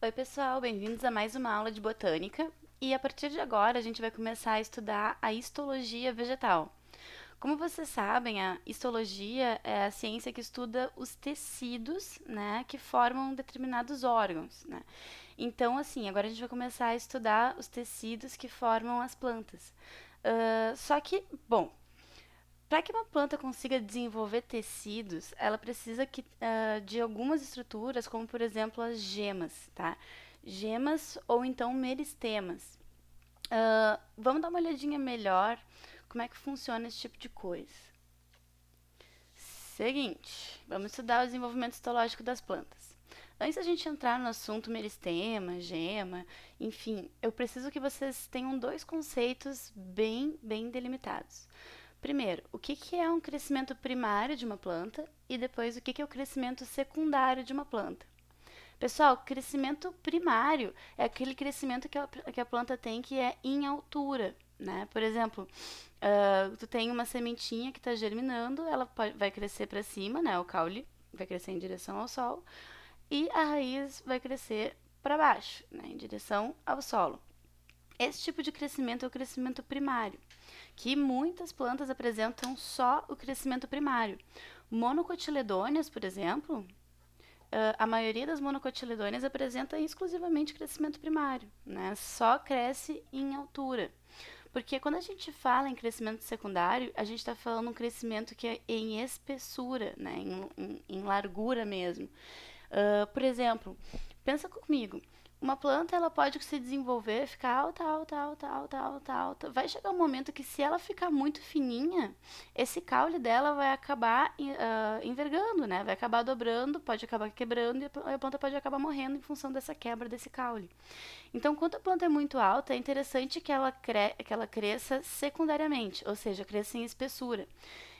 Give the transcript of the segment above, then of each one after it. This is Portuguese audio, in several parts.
Oi, pessoal, bem-vindos a mais uma aula de botânica. E a partir de agora a gente vai começar a estudar a histologia vegetal. Como vocês sabem, a histologia é a ciência que estuda os tecidos, né, que formam determinados órgãos, né? Então, assim, agora a gente vai começar a estudar os tecidos que formam as plantas. Só que, bom, para que uma planta consiga desenvolver tecidos, ela precisa de algumas estruturas, como por exemplo as gemas, tá? Gemas ou então meristemas. Vamos dar uma olhadinha melhor como é que funciona esse tipo de coisa. Seguinte, vamos estudar o desenvolvimento histológico das plantas. Antes da gente entrar no assunto meristema, gema, enfim, eu preciso que vocês tenham dois conceitos bem delimitados. Primeiro, o que é um crescimento primário de uma planta e depois o que é o crescimento secundário de uma planta. Pessoal, crescimento primário é aquele crescimento que a planta tem que é em altura, né? Por exemplo, tu tem uma sementinha que está germinando, vai crescer para cima, né? O caule vai crescer em direção ao sol e a raiz vai crescer para baixo, né? Em direção ao solo. Esse tipo de crescimento é o crescimento primário, que muitas plantas apresentam só o crescimento primário. Monocotiledôneas, por exemplo, a maioria das monocotiledôneas apresenta exclusivamente crescimento primário, né? Só cresce em altura. Porque quando a gente fala em crescimento secundário, a gente está falando um crescimento que é em espessura, né? Em largura mesmo. Por exemplo, pensa comigo. Uma planta ela pode se desenvolver, ficar alta. Vai chegar um momento que se ela ficar muito fininha, esse caule dela vai acabar envergando, né? Vai acabar dobrando, pode acabar quebrando e a planta pode acabar morrendo em função dessa quebra desse caule. Então, quando a planta é muito alta, é interessante que ela cresça secundariamente, ou seja, cresça em espessura.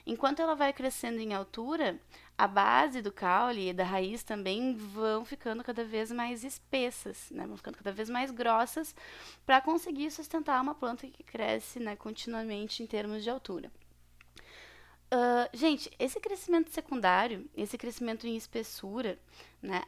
Enquanto ela vai crescendo em altura, a base do caule e da raiz também vão ficando cada vez mais espessas, né? Vão ficando cada vez mais grossas para conseguir sustentar uma planta que cresce, né, continuamente em termos de altura. Gente, esse crescimento secundário, esse crescimento em espessura, né,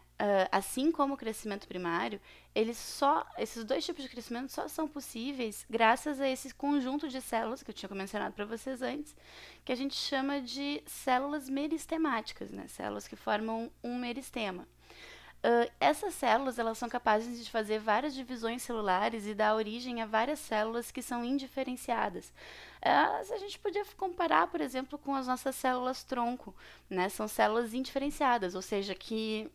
assim como o crescimento primário, esses dois tipos de crescimento só são possíveis graças a esse conjunto de células que eu tinha mencionado para vocês antes, que a gente chama de células meristemáticas, né, células que formam um meristema. Essas células elas são capazes de fazer várias divisões celulares e dar origem a várias células que são indiferenciadas. A gente podia comparar, por exemplo, com as nossas células tronco, né? São células indiferenciadas, ou seja, que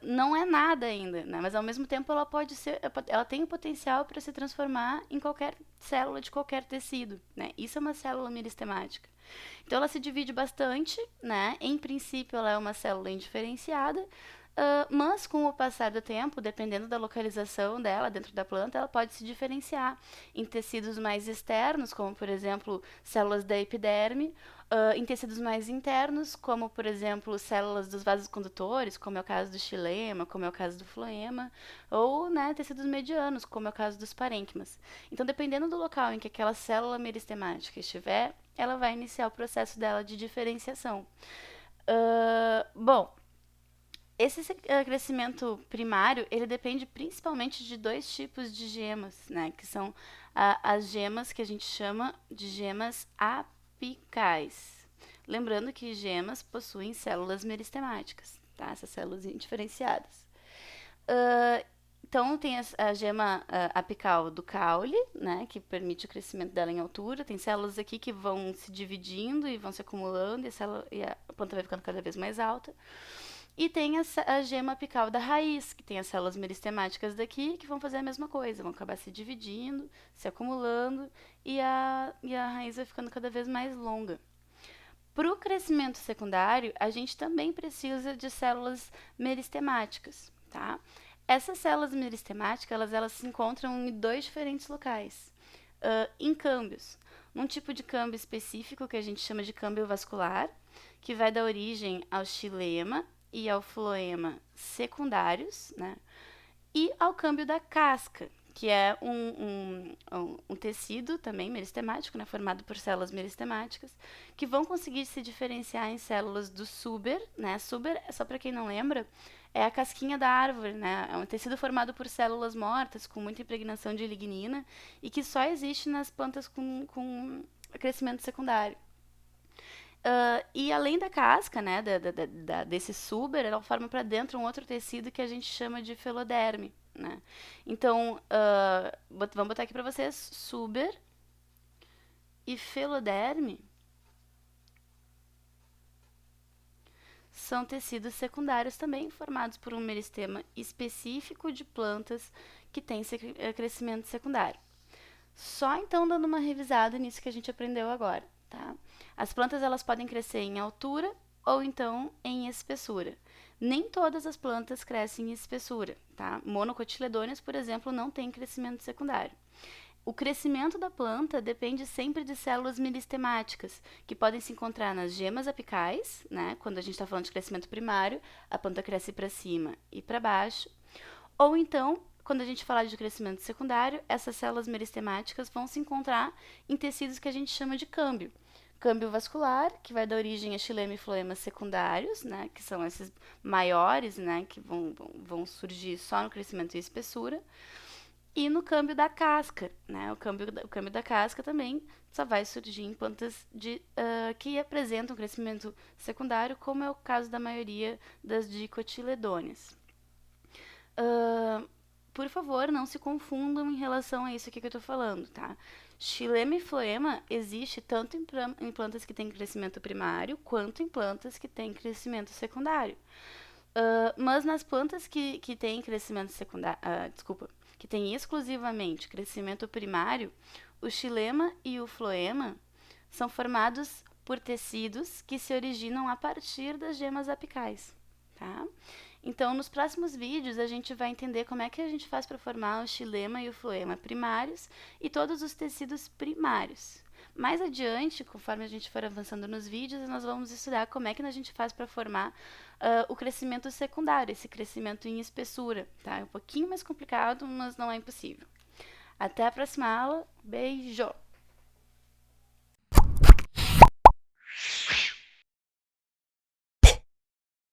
não é nada ainda, né? Mas ao mesmo tempo ela tem o potencial para se transformar em qualquer célula de qualquer tecido, né? Isso é uma célula meristemática. Então ela se divide bastante, né? Em princípio ela é uma célula indiferenciada, mas com o passar do tempo, dependendo da localização dela dentro da planta, ela pode se diferenciar em tecidos mais externos, como por exemplo células da epiderme, em tecidos mais internos, como por exemplo células dos vasos condutores, como é o caso do xilema, como é o caso do floema, ou né, tecidos medianos, como é o caso dos parênquimas. Então, dependendo do local em que aquela célula meristemática estiver, ela vai iniciar o processo dela de diferenciação. Bom, esse crescimento primário, ele depende principalmente de dois tipos de gemas, né? Que são as gemas que a gente chama de gemas apicais. Lembrando que gemas possuem células meristemáticas, tá? Essas células indiferenciadas. Uh, então, tem a gema apical do caule, né? Que permite o crescimento dela em altura. Tem células aqui que vão se dividindo e vão se acumulando e a planta vai ficando cada vez mais alta. E tem a gema apical da raiz, que tem as células meristemáticas daqui, que vão fazer a mesma coisa, vão acabar se dividindo, se acumulando, e a raiz vai ficando cada vez mais longa. Para o crescimento secundário, a gente também precisa de células meristemáticas, tá? Essas células meristemáticas, elas se encontram em dois diferentes locais, em câmbios. Um tipo de câmbio específico, que a gente chama de câmbio vascular, que vai dar origem ao xilema e ao floema secundários, né? E ao câmbio da casca, que é um tecido também meristemático, né, formado por células meristemáticas, que vão conseguir se diferenciar em células do Suber, né? Suber, só para quem não lembra, é a casquinha da árvore, né? É um tecido formado por células mortas com muita impregnação de lignina e que só existe nas plantas com crescimento secundário. E além da casca, né, desse suber, ela forma para dentro um outro tecido que a gente chama de feloderme, né? Então, vamos botar aqui para vocês, suber e feloderme são tecidos secundários também formados por um meristema específico de plantas que têm crescimento secundário. Só então dando uma revisada nisso que a gente aprendeu agora, tá? As plantas elas podem crescer em altura ou então em espessura. Nem todas as plantas crescem em espessura, tá? Monocotiledôneas, por exemplo, não têm crescimento secundário. O crescimento da planta depende sempre de células meristemáticas, que podem se encontrar nas gemas apicais, né? Quando a gente está falando de crescimento primário, a planta cresce para cima e para baixo. Ou então, quando a gente falar de crescimento secundário, essas células meristemáticas vão se encontrar em tecidos que a gente chama de câmbio. Câmbio vascular, que vai dar origem a xilema e floemas secundários, né? Que são esses maiores, né? Que vão surgir só no crescimento e espessura. E no câmbio da casca, né? O câmbio da casca também só vai surgir em plantas que apresentam crescimento secundário, como é o caso da maioria das dicotiledôneas. Por favor, não se confundam em relação a isso aqui que eu estou falando, tá? Xilema e floema existe tanto em plantas que têm crescimento primário, quanto em plantas que têm crescimento secundário. Mas nas plantas que têm crescimento secundário, que têm exclusivamente crescimento primário, o xilema e o floema são formados por tecidos que se originam a partir das gemas apicais, tá? Então, nos próximos vídeos, a gente vai entender como é que a gente faz para formar o xilema e o floema primários e todos os tecidos primários. Mais adiante, conforme a gente for avançando nos vídeos, nós vamos estudar como é que a gente faz para formar o crescimento secundário, esse crescimento em espessura, tá? É um pouquinho mais complicado, mas não é impossível. Até a próxima aula. Beijo!